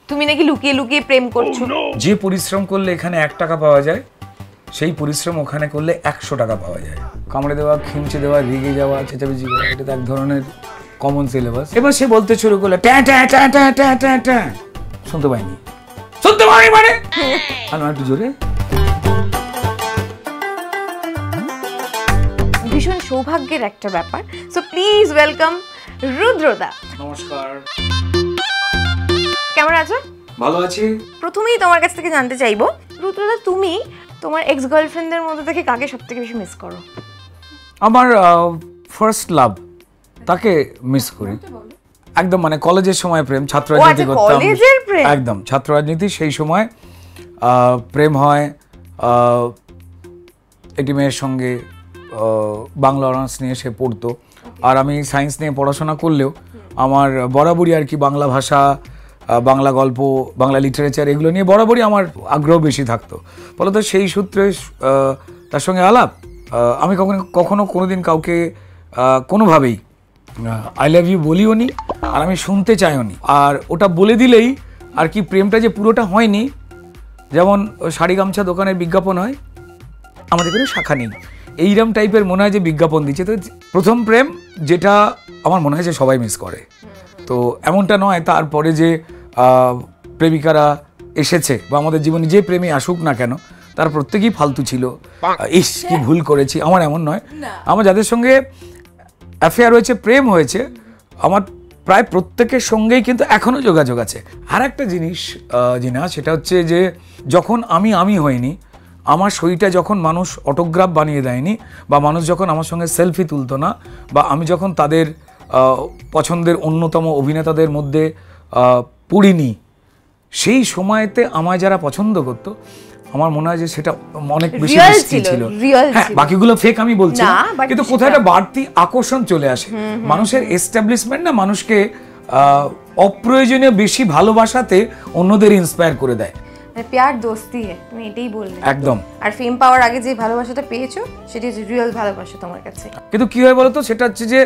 তুমি নাকি লুকিয়ে লুকিয়ে প্রেম করছো। যে পরিশ্রম করলে এখানে 1 টাকা পাওয়া যায় সেই পরিশ্রম ওখানে করলে 100 টাকা পাওয়া যায়। কামড়ে দেওয়া, খিমচে দেওয়া, রেগে যাওয়া, চেঁচামেচি করা, এটা তো এক ধরনের কমন সিলেবাস। এবার সে বলতে শুরু করলো ট্যা ট্যা ট্যা ট্যা ট্যা ট্যা ট্যা। শুনতে পাইনি মানে আর একটু জোরে। ভীষণ সৌভাগ্যের একটা ব্যাপার। সো প্লিজ ওয়েলকাম রুদ্রদা। নমস্কার, কেমন আছো? ভালো আছি। প্রথমেই তোমার কাছ থেকে জানতে চাইবো, রুদ্রদা তুমি তোমার এক্স গার্লফ্রেন্ডের মধ্যে থেকে কাকে সবথেকে বেশি মিস করো? আমার ফার্স্ট লাভ, তাকে মিস করি একদম। মানে কলেজের সময় প্রেম, ছাত্র রাজনীতি করতাম একদম, ছাত্র রাজনীতি সেই সময় প্রেম হয় একটি মেয়ের সঙ্গে। বাংলা অনার্স নিয়ে সে পড়তো, আর আমি সায়েন্স নিয়ে পড়াশোনা করলেও আমার বরাবরই আর কি বাংলা ভাষা, বাংলা গল্প, বাংলা লিটারেচার এগুলো নিয়ে বরাবরই আমার আগ্রহ বেশি থাকতো। ফলত সেই সূত্রে তার সঙ্গে আলাপ। আমি কখনো কোনোদিন কাউকে কোনোভাবেই আই লাভ ইউ বলিও নি, আর আমি শুনতে চাইও নি। আর ওটা বলে দিলেই আর কি প্রেমটা যে পুরোটা হয়নি। যেমন শাড়ি গামছা দোকানের বিজ্ঞাপন হয়, আমাদের কোনো শাখা নেই, এইরকম টাইপের মনে হয় যে বিজ্ঞাপন দিচ্ছে। তো প্রথম প্রেম যেটা আমার মনে হয় যে সবাই মিস করে, তো এমনটা নয় তারপরে যে প্রেমিকারা এসেছে বা আমাদের জীবনে যে প্রেমী আসুক না কেন তার প্রত্যেকেই ফালতু ছিল, ইস কি ভুল করেছি, আমার এমন নয়। আমার যাদের সঙ্গে অ্যাফেয়ার হয়েছে, প্রেম হয়েছে, আমার প্রায় প্রত্যেকের সঙ্গেই কিন্তু এখনও যোগাযোগ আছে। আর একটা জিনিস জিনা, সেটা হচ্ছে যে যখন আমি হইনি, আমার শরীরটা যখন মানুষ অটোগ্রাফ বানিয়ে দেয়নি, বা মানুষ যখন আমার সঙ্গে সেলফি তুলতো না, বা আমি যখন তাদের পছন্দের অন্যতম অভিনেতাদের মধ্যে পড়িনি, সেই সময়তে আমায় যারা পছন্দ করতো আমার মনে হয় যে সেটা অনেক বেশি রিস্কি ছিল। হ্যাঁ, বাকিগুলো ফেক আমি বলছি না, কিন্তু কোথাও একটা বাড়তি আকর্ষণ চলে আসে। মানুষের এস্টাবলিশমেন্ট না মানুষকে অপ্রয়োজনীয় বেশি ভালোবাসাতে অন্যদের ইন্সপায়ার করে দেয়। প্যার দোস্তি তুমি এটাই বললে একদম। আর ফেম পাওয়ার আগে যে ভালোবাসাটা পেয়েছো সেটা রিয়েল ভালোবাসা তোমার কাছে। কিন্তু কি হয় বলতো, সেটা হচ্ছে যে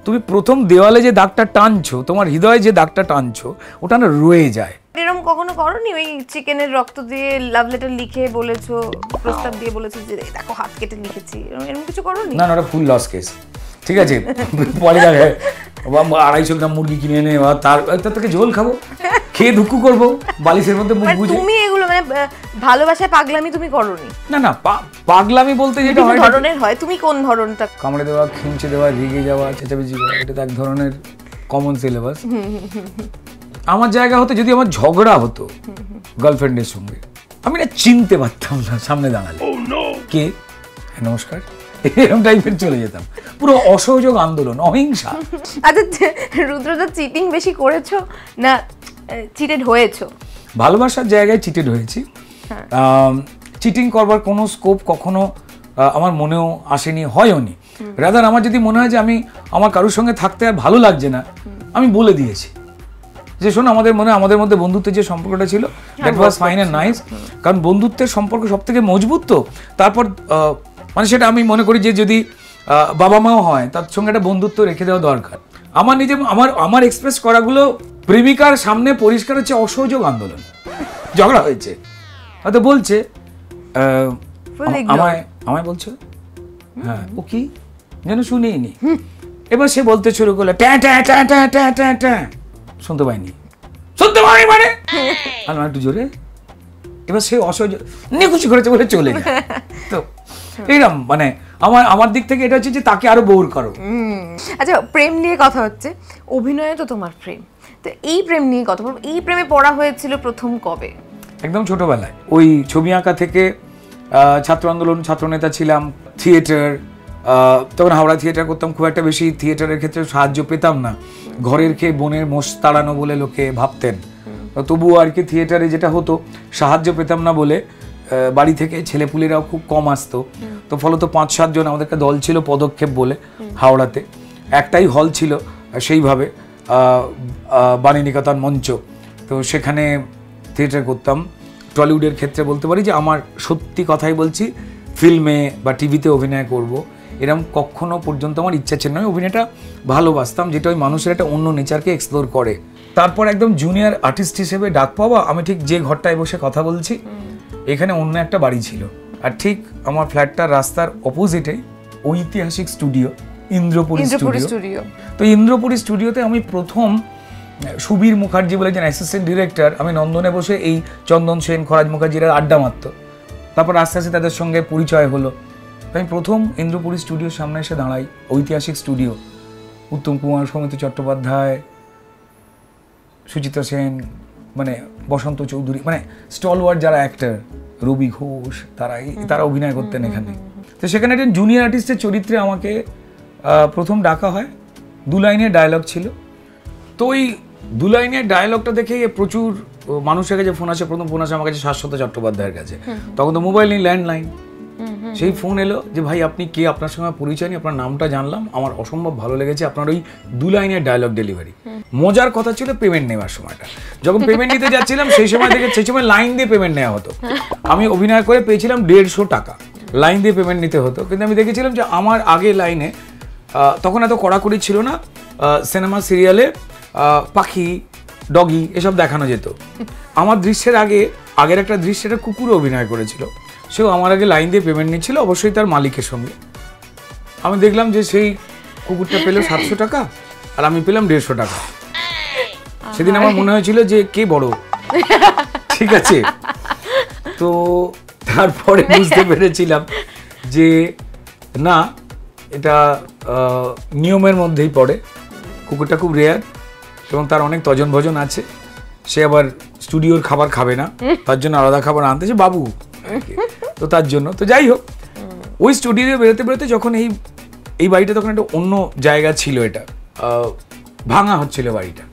তুমি প্রথম দেওয়ালে যে দাগটা টানছো, তোমার হৃদয়ে যে দাগটা টানছো, ওটা না রয়ে যায়। এরকম কখনো করোনি ওই চিকেনের রক্ত দিয়ে লাভ লেটার লিখে বলেছো, প্রস্তাব দিয়ে বলেছো যে দেখো হাত কেটে লিখেছি, এরকম কিছু করোনি? না, ওটা ফুল লস কেস। ঠিক আছে, পরে যাবে 250 গ্রাম মুরগি কিনে এনে তার থেকে ঝোল খাবো, খেয়ে ধুকু করবো বালিশের মধ্যে মুখ বুঝে। তুমি এগুলো মানে ভালোবাসায় পাগলামি তুমি করোনি? না, পাগলামি বলতে যেটা হয় ধরনের হয়, তুমি কোন ধরনটা? কামড়ে দেওয়া, খিমচে দেওয়া, রেগে যাওয়া, চেঁচামেচি করা, এটা তো এক ধরনের কমন সিলেবাস। আমার জায়গা হতো যদি আমার ঝগড়া হতো গার্লফ্রেন্ডের সঙ্গে, আমি না চিনতে পারতাম না সামনে দাঁড়ালে কে, নমস্কার, এরকম টাইপের চলে যেতাম, পুরো অসহযোগ আন্দোলন, অহিংসা। আচ্ছা রুদ্রদা, চিটিং বেশি করেছো না চিটেড হয়েছো? ভালোবাসার জায়গায় চিটেড হয়েছি। চিটিং করবার কোনো স্কোপ কখনো আমার মনেও আসেনি, হয়ওনি। রাদার আমার যদি মনে হয় যে আমার কারোর সঙ্গে থাকতে আর ভালো লাগছে না, আমি বলে দিয়েছি যে শোনো, আমাদের মধ্যে বন্ধুত্বের যে সম্পর্কটা ছিল that was fine and nice. কারণ বন্ধুত্বের সম্পর্ক সব থেকে মজবুত। তো তারপর মানে সেটা আমি মনে করি যে যদি বাবা মাও হয় তার সঙ্গে একটা বন্ধুত্ব রেখে দেওয়া দরকার। আমার এক্সপ্রেস করাগুলো প্রেমিকার সামনে পরিষ্কার হচ্ছে অসহযোগ আন্দোলন। ঝগড়া হয়েছে, হয়তো বলছে আমায় বলছে, হ্যাঁ ও কি যেন শুনেই নি। এবার সে বলতে শুরু করলো ট্যা ট্যা ট্যা ট্যা ট্যা ট্যা ট্যা। শুনতে পাইনি মানে আর একটু জোরে। এবার সে অসহযোগ নিকুচি করেছে বলে চলে যায়। তো এইরকম মানে আমার দিক থেকে এটা হচ্ছে যে তাকে আরো বোর করো। আচ্ছা, প্রেম নিয়ে কথা হচ্ছে, অভিনয়ে তো তোমার প্রেম, তো এই প্রেম নিয়ে কথা বলবো। এই প্রেমে পড়া হয়েছিল প্রথম কবে? একদম ছোটবেলায়, ওই ছবি আঁকা থেকে ছাত্র আন্দোলন, ছাত্রনেতা ছিলাম, থিয়েটার, তখন হাওড়া থিয়েটার করতাম, খুব একটা বেশি থিয়েটারের ক্ষেত্রে সাহায্য পেতাম না, ঘরের খেয়ে বোনের মোষ তাড়ানো বলে লোকে ভাবতেন। তবুও আর কি থিয়েটারে যেটা হতো, সাহায্য পেতাম না বলে বাড়ি থেকে ছেলেপুলেরাও খুব কম আসতো। তো ফলত 5-7 জন আমাদের একটা দল ছিল পদক্ষেপ বলে, হাওড়াতে একটাই হল ছিল সেইভাবে, বাণীনিকেতন মঞ্চ। তো সেখানে থিয়েটার করতাম। টলিউডের ক্ষেত্রে বলতে পারি যে আমার সত্যি কথাই বলছি, ফিল্মে বা টিভিতে অভিনয় করব এরকম কখনো পর্যন্ত আমার ইচ্ছা ছিল না। আমি অভিনয়টা ভালোবাসতাম, যেটা ওই মানুষের একটা অন্য নেচারকে এক্সপ্লোর করে। তারপর একদম জুনিয়র আর্টিস্ট হিসেবে ডাক পাওয়া, আমি ঠিক যে ঘরটায় বসে কথা বলছি এখানে অন্য একটা বাড়ি ছিল, আর ঠিক আমার ফ্ল্যাটটার রাস্তার অপোজিটে ঐতিহাসিক স্টুডিও ইন্দ্রপুরী স্টুডিও। তো ইন্দ্রপুরী স্টুডিওতে আমি প্রথম সুবীর মুখার্জি বলে একজন অ্যাসিস্ট্যান্ট ডিরেক্টর, আমি নন্দনে বসে এই চন্দন সেন, খরাজ মুখার্জিরা আড্ডা মারত, তারপর আস্তে আস্তে তাদের সঙ্গে পরিচয় হলো। আমি প্রথম ইন্দ্রপুরী স্টুডিওর সামনে এসে দাঁড়াই, ঐতিহাসিক স্টুডিও, উত্তম কুমার, সৌমিত্র চট্টোপাধ্যায়, সুচিত্রা সেন, মানে বসন্ত চৌধুরী, মানে স্টলওয়ার্ড যারা অ্যাক্টর, রবি ঘোষ, তারা অভিনয় করতেন এখানে। তো সেখানে একজন জুনিয়র আর্টিস্টের চরিত্রে আমাকে প্রথম ডাকা হয়। 2 লাইনের ডায়লগ ছিল। তো ওই 2 লাইনের ডায়লগটা দেখে প্রচুর মানুষের কাছে ফোন আসে। প্রথম ফোন আসে আমার কাছে শাশ্বত চট্টোপাধ্যায়ের কাছে, তখন তো মোবাইল নেই, ল্যান্ডলাইন। সেই ফোন এলো যে ভাই আপনি কে, আপনার সঙ্গে পরিচয় নেই, আপনার নামটা জানলাম, আমার অসম্ভব ভালো লেগেছে আপনার ওই 2 লাইনের ডায়লগ ডেলিভারি। মজার কথা ছিল পেমেন্ট নেওয়ার সময়টা, যখন পেমেন্ট নিতে যাচ্ছিলাম সেই সময় লাইন দিয়ে পেমেন্ট নেওয়া হতো। আমি অভিনয় করে পেয়েছিলাম 150 টাকা, লাইন দিয়ে পেমেন্ট নিতে হতো। কিন্তু আমি দেখেছিলাম যে আমার আগে লাইনে তখন এত কড়াকড়ি ছিল না, সিনেমা সিরিয়ালে পাখি, ডগি এসব দেখানো যেত। আমার দৃশ্যের আগের একটা দৃশ্যে একটা কুকুরও অভিনয় করেছিল, সেও আমার আগে লাইন দিয়ে পেমেন্ট নিচ্ছিল, অবশ্যই তার মালিকের সঙ্গে। আমি দেখলাম যে সেই কুকুরটা পেল 700 টাকা আর আমি পেলাম 150 টাকা। সেদিন আমার মনে হয়েছিল যে কে বড়, ঠিক আছে। তো তারপরে বুঝতে পেরেছিলাম যে না, এটা নিয়মের মধ্যেই পড়ে। কুকুরটা খুব রেয়ার এবং তার অনেক তজন ভজন আছে, সে আবার স্টুডিওর খাবার খাবে না, তার জন্য আলাদা খাবার আনতেছে বাবু, তো তার জন্য। তো যাই হোক, ওই স্টুডিও বেরোতে বেরোতে যখন এই বাড়িটা তখন একটা অন্য জায়গা ছিল, এটা ভাঙা হচ্ছিল বাড়িটা।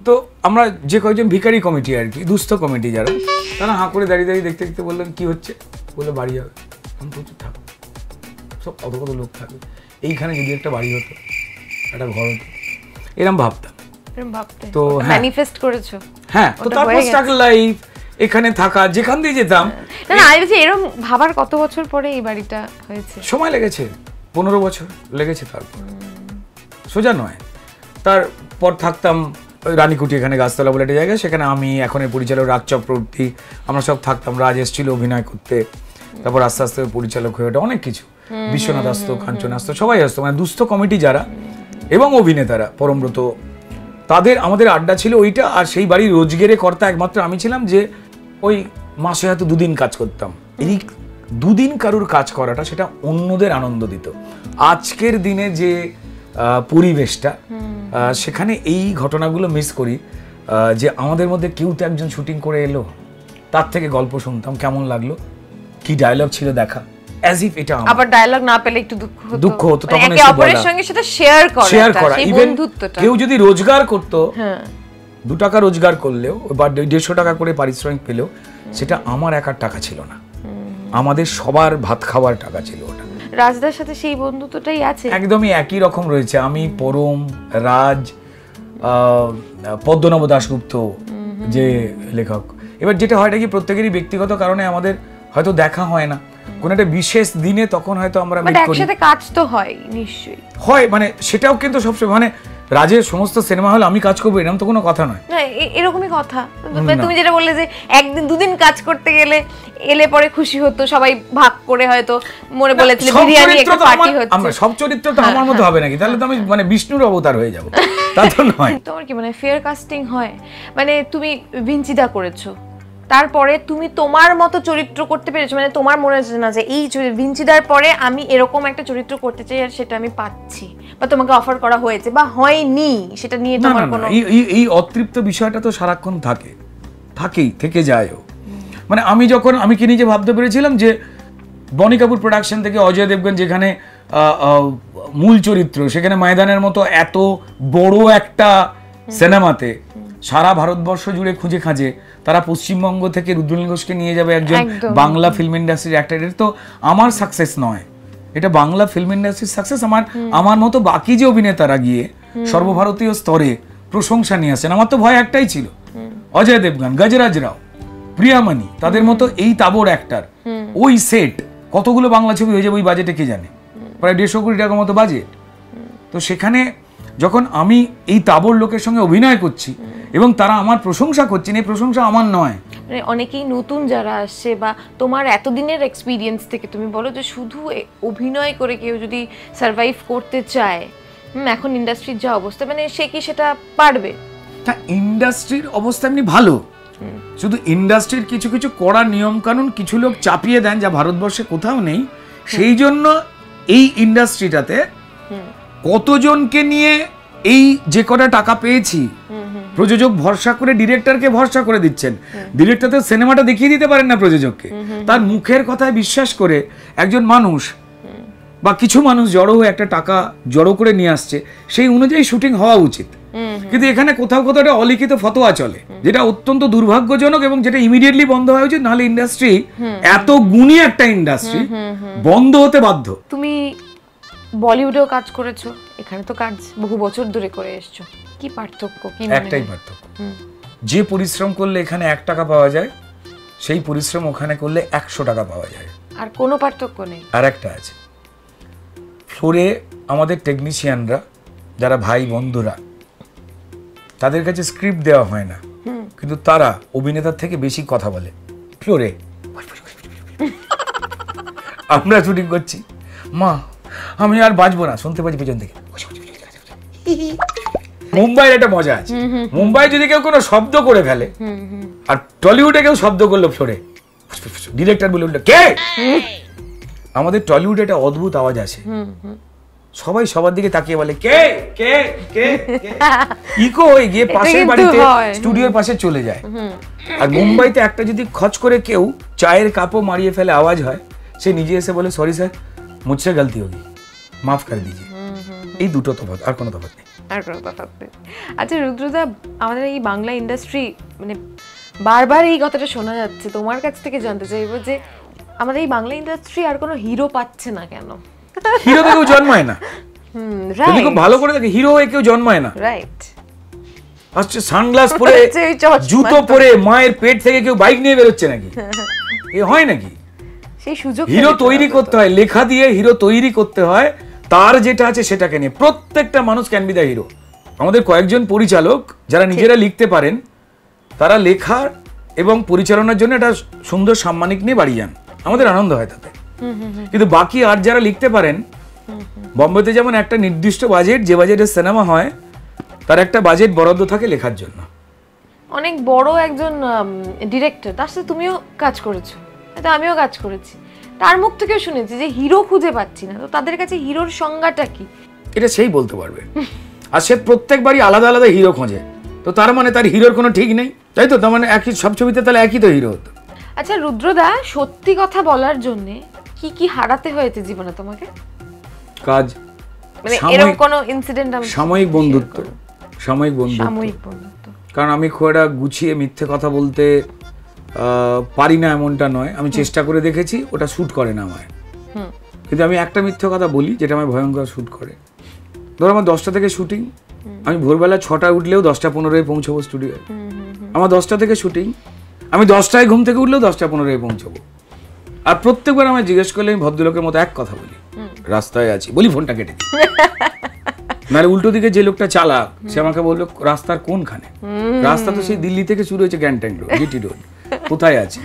তো আমরা যে কয়েকজন ভিখারি কমিটি আর কি, দুস্থ কমিটি যারা, তারা হাঁ করে দাঁড়িয়ে দাঁড়িয়ে দেখতে দেখতে বললেন কি হচ্ছে, বলে বাড়ি হবে। আমি প্রচুর থাকবো, সব কত কত লোক থাকবে, এইখানে যদি একটা বাড়ি হতো, একটা ঘর হতো, এরকম ভাবতাম। তো ম্যানিফেস্ট করেছো? হ্যাঁ। তো তারপর স্ট্রাগল লাইফ, এখানে থাকা, যেখান দিয়ে যেতাম। না আমি বলছি এরকম ভাবার কত বছর পরে এই বাড়িটা হয়েছে? সময় লেগেছে, 15 বছর লেগেছে। তারপর সোজা নয়। তারপর থাকতাম রানীকুটি, এখানে গাছতলা বলে একটা জায়গা, সেখানে আমি, এখন এর পরিচালক রাজ চক্রবর্তী, আমরা সব থাকতাম। রাজ এসেছিল অভিনয় করতে, তারপর আস্তে আস্তে পরিচালক হয়ে ওঠে, অনেক কিছু। বিশ্বনাথ আসতো, কাঞ্চন আসতো, সবাই আসতো, মানে দুস্থ কমিটি যারা এবং অভিনেতারা, পরমব্রত, তাদের আমাদের আড্ডা ছিল ওইটা। আর সেই বাড়ির রোজগেরে কর্তা একমাত্র আমি ছিলাম, যে ওই মাসে হয়তো 2 দিন কাজ করতাম। এই 2 দিন কারুর কাজ করাটা, সেটা অন্যদের আনন্দ দিত। আজকের দিনে যে পরিবেশটা, সেখানে এই ঘটনাগুলো মিস করি, যে আমাদের মধ্যে কেউ তো একজন শুটিং করে এলো, তার থেকে গল্প শুনতাম, কেমন লাগলো, কি ডায়লগ ছিল দেখা, as if এটা আবার ডায়লগ না পেলে একটু দুঃখ হতো, তখন একে অপরের সঙ্গে সেটা শেয়ার করা, সেই বন্ধুত্বটা। কেউ যদি রোজগার করতো, 2 টাকা রোজগার করলেও বা 150 টাকা করে পারিশ্রমিক পেলেও, সেটা আমার একার টাকা ছিল না, আমাদের সবার ভাত খাওয়ার টাকা ছিল ওটা। রাজদার সাথে সেই বন্ধুত্বটাই আছে, একদমই একই রকম রয়েছে। আমি, পরম, রাজ, পদ্মনাভ দাশগুপ্ত যে লেখক। এবার যেটা হয় কি, প্রত্যেকেরই ব্যক্তিগত কারণে আমাদের হয়তো দেখা হয় না, কোন একটা বিশেষ দিনে তখন হয়তো আমরা মিট করি, একসাথে কাজ তো হয় নিশ্চয়ই হয়, মানে সেটাও কিন্তু সবসময়, মানে রাজের সমস্ত সিনেমা হল আমি কাজ করবো এরকম তো কোনো কথা নয়। না এরকমই কথা। তুমি যেটা বললে যে একদিন 2 দিন কাজ করতে গেলে এলে পরে খুশি হতো, সবাই ভাগ করে, হয়তো মনে বলেছিল বিরিয়ানি একটা পার্টি হচ্ছে। আমরা সব চরিত্র তো আমার মতো হবে নাকি, তাহলে তো আমি মানে বিষ্ণুর অবতার হয়ে যাব, তা তো নয়। তোমার কি মানে ফেয়ার কাস্টিং হয়? মানে তুমি ভিঞ্চিদা করেছো, তারপরে তুমি তোমার মতো চরিত্র করতে পেরেছো, মানে তোমার মনে হচ্ছে না যে এই ভিঞ্চিদার পরে আমি এরকম একটা চরিত্র করতে চাই আর সেটা আমি পাচ্ছি, বা তোমাকে অফার করা হয়েছে বা হয়নি, সেটা নিয়ে তোমার কোনো এই অতৃপ্ত বিষয়টা তো সারাক্ষণ থেকে যায়ও। মানে আমি কি নিজে ভাবতে পেরেছিলাম যে বনি কাপুর প্রোডাকশন থেকে অজয় দেবগন যেখানে মূল চরিত্র, সেখানে ময়দানের মতো এত বড় একটা সিনেমাতে সারা ভারতবর্ষ জুড়ে খুঁজে খাঁজে তারা পশ্চিমবঙ্গ থেকে রুদ্রনীল ঘোষকে নিয়ে যাবে একজন বাংলা ফিল্ম ইন্ডাস্ট্রির অ্যাক্টর। এটা তো আমার সাকসেস নয়, এটা বাংলা ফিল্ম ইন্ডাস্ট্রির সাকসেস। আমার মতো বাকি যে অভিনেতারা গিয়ে সর্বভারতীয় স্তরে প্রশংসা নিয়ে আসেন, আমার তো ভয় একটাই ছিল, অজয় দেবগন, গজরাজ রাও, প্রিয়ামণি, তাদের মতো এই তাবড় অ্যাক্টর, ওই সেট কতগুলো বাংলা ছবি হয়ে যাবে ওই বাজেটে কে জানে, প্রায় 150 কোটি টাকার মতো বাজেট। তো সেখানে যখন আমি এই তাবড় লোকের সঙ্গে অভিনয় করছি এবং তারা আমার প্রশংসা করছেন, এই প্রশংসা আমার নয়। মানে অনেকেই নতুন যারা আসছে বা তোমার এতদিনের এক্সপিরিয়েন্স থেকে তুমি বলো যে শুধু অভিনয় করে কেউ যদি সার্ভাইভ করতে চায়, এখন ইন্ডাস্ট্রির যা অবস্থা, মানে সে কি সেটা পারবে? তা ইন্ডাস্ট্রির অবস্থা এমনি ভালো, শুধু ইন্ডাস্ট্রির কিছু কিছু কড়া নিয়ম কানুন কিছু লোক চাপিয়ে দেন যা ভারতবর্ষে কোথাও নেই। সেই জন্য এই ইন্ডাস্ট্রিটাতে কতজনকে নিয়ে এই যে কটা টাকা পেয়েছি, প্রযোজক ভরসা করে ডিরেক্টরকে ভরসা করে দিচ্ছেন, ডিরেক্টর তো সিনেমাটা দেখিয়ে দিতে পারেন না প্রযোজককে, তার মুখের কথায় বিশ্বাস করে একজন মানুষ বা কিছু মানুষ জড়ো হয়ে একটা টাকা জড়ো করে নিয়ে আসছে, সেই অনুযায়ী শুটিং হওয়া উচিত। কিন্তু এখানে কোথাও কোথাও একটা অলিখিত ফতোয়া চলে, যেটা অত্যন্ত দুর্ভাগ্যজনক এবং যেটা ইমিডিয়েটলি বন্ধ হওয়া উচিত, নাহলে ইন্ডাস্ট্রি, এত গুণী একটা ইন্ডাস্ট্রি, বন্ধ হতে বাধ্য। তুমি বলিউডেও কাজ করেছো, এখানে তো কাজ বহু বছর ধরে করে এসছো, কি পার্থক্য? কি একটাই পার্থক্য, যে পরিশ্রম করলে এখানে 1 টাকা পাওয়া যায়, সেই পরিশ্রম ওখানে করলে 100 টাকা পাওয়া যায়। আর কোনো পার্থক্য নেই। আর একটা আছে, ফ্লোরে আমাদের টেকনিশিয়ানরা যারা ভাই বন্ধুরা, তাদের কাছে স্ক্রিপ্ট দেওয়া হয় না, কিন্তু তারা অভিনেতার থেকে বেশি কথা বলে ফ্লোরে। আমরা শুটিং করছি, মা আমি আর বাঁচবো না, শুনতে পাচ্ছি পেছন থেকে। মুম্বাইয়ের একটা মজা আছে, মুম্বাই যদি কেউ কোনো শব্দ করে ফেলে, আর টলিউডে কেউ শব্দ করলো ফ্লোরে, ডিরেক্টর বলে উঠলো কে। আমাদের টলিউডে একটা অদ্ভুত আওয়াজ আছে, সবাই সবার দিকে তাকিয়ে বলে কে কে কে, ইকো হয়ে গিয়ে পাশের বাড়িতে স্টুডিওর পাশে চলে যায়। আর মুম্বাইতে একটা যদি খচ করে কেউ চায়ের কাপও মারিয়ে ফেলে, আওয়াজ হয়, সে নিজে এসে বলে সরি স্যার মুঝসে গলতি হোগি, মাফ করে দিজিয়ে। এই দুটো তফাৎ, আর কোনো তফাৎ নেই। আর কোনো তফাৎ নেই। আচ্ছা রুদ্রদা, আমাদের এই বাংলা ইন্ডাস্ট্রি, মানে বারবার এই কথাটা শোনা যাচ্ছে, তোমার কাছ থেকে জানতে চাইবো যে আমাদের এই বাংলা ইন্ডাস্ট্রি আর কোনো হিরো পাচ্ছে না কেন? হিরো তো কেউ জন্মায় না, রাইট, খুব ভালো করে দেখে, হিরো হয়ে কেউ জন্মায় না। রাইট, আসছে সানগ্লাস পরে, জুতো পরে, মায়ের পেট থেকে কেউ বাইক নিয়ে বেরোচ্ছে নাকি? এ হয় নাকি? সেই সুযোগ হিরো তৈরি করতে হয়, লেখা দিয়ে হিরো তৈরি করতে হয়, তার যেটা আছে সেটাকে নিয়ে। প্রত্যেকটা মানুষ ক্যান বি দ্য হিরো। আমাদের কয়েকজন পরিচালক যারা নিজেরা লিখতে পারেন, তারা লেখা এবং পরিচালনার জন্য একটা সুন্দর সাম্মানিক নিয়ে বাড়ি যান, আমাদের আনন্দ হয় তাতে। কিন্তু বাকি আর যারা লিখতে পারেন, বম্বেতে যেমন একটা নির্দিষ্ট বাজেট, যে বাজেটের সিনেমা হয় তার একটা বাজেট বরাদ্দ থাকে লেখার জন্য। অনেক বড় একজন ডিরেক্টর, তার সাথে তুমিও কাজ করেছো, এটা আমিও কাজ করেছি, তার মুখ থেকেও শুনেছি যে হিরো খুঁজে পাচ্ছি না। তো তাদের কাছে হিরোর সংজ্ঞাটা কি? এটা সেই বলতে পারবে। আর সে প্রত্যেকবারই আলাদা আলাদা হিরো খোঁজে, তো তার মানে তার হিরোর কোনো ঠিক নেই, তাই তো? তার মানে একই সব ছবিতে তাহলে একই তো হিরো হতো। আচ্ছা রুদ্রদা, সত্যি কথা বলার জন্য কি কি হারাতে হয়েছে জীবনে তোমাকে? কাজ, মানে এরকম কোনো ইনসিডেন্ট? সাময়িক বন্ধুত্ব, সাময়িক বন্ধুত্ব। কারণ আমি খুব একটা গুছিয়ে মিথ্যে কথা বলতে পারি না এমনটা নয়, আমি চেষ্টা করে দেখেছি, ওটা শ্যুট করে না আমায়। কিন্তু আমি একটা মিথ্যে কথা বলি যেটা আমার ভয়ঙ্কর শ্যুট করে। ধরো আমার 10টা থেকে শুটিং, আমি ভোরবেলা 6টায় উঠলেও 10টা15-এ পৌঁছবো স্টুডিওয়ে। আমার 10টা থেকে শুটিং, আমি 10টায় ঘুম থেকে উঠলেও 10টা15-এ পৌঁছবো। আর প্রত্যেকবার আমায় জিজ্ঞেস করলে আমি ভদ্রলোকের মতো এক কথা বলি, রাস্তায় আছি, বলি ফোনটা কেটে দিই। নাহলে উল্টো দিকে যে লোকটা চালাক, সে আমাকে বললো রাস্তার কোনখানে? রাস্তা তো সেই দিল্লি থেকে শুরু হয়েছে, গ্যান্ট্যাং রোড, জিটি রোড, কোথায় আছি?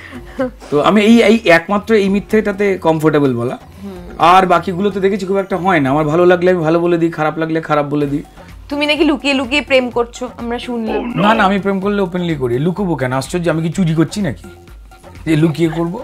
তো আমি এই একমাত্র এই মিথ্যেটাতে কমফোর্টেবল বলা। আর বাকিগুলোতে দেখেছি খুব একটা হয় না। আমার ভালো লাগলে আমি ভালো বলে দিই, খারাপ লাগলে খারাপ বলে দিই। তুমি নাকি লুকিয়ে লুকিয়ে প্রেম করছো, আমরা শুনলাম। না না, আমি প্রেম করলে ওপেনলি করি, লুকোবো কেন? আশ্চর্য, আমি কি চুরি করছি নাকি যে লুকিয়ে করবো?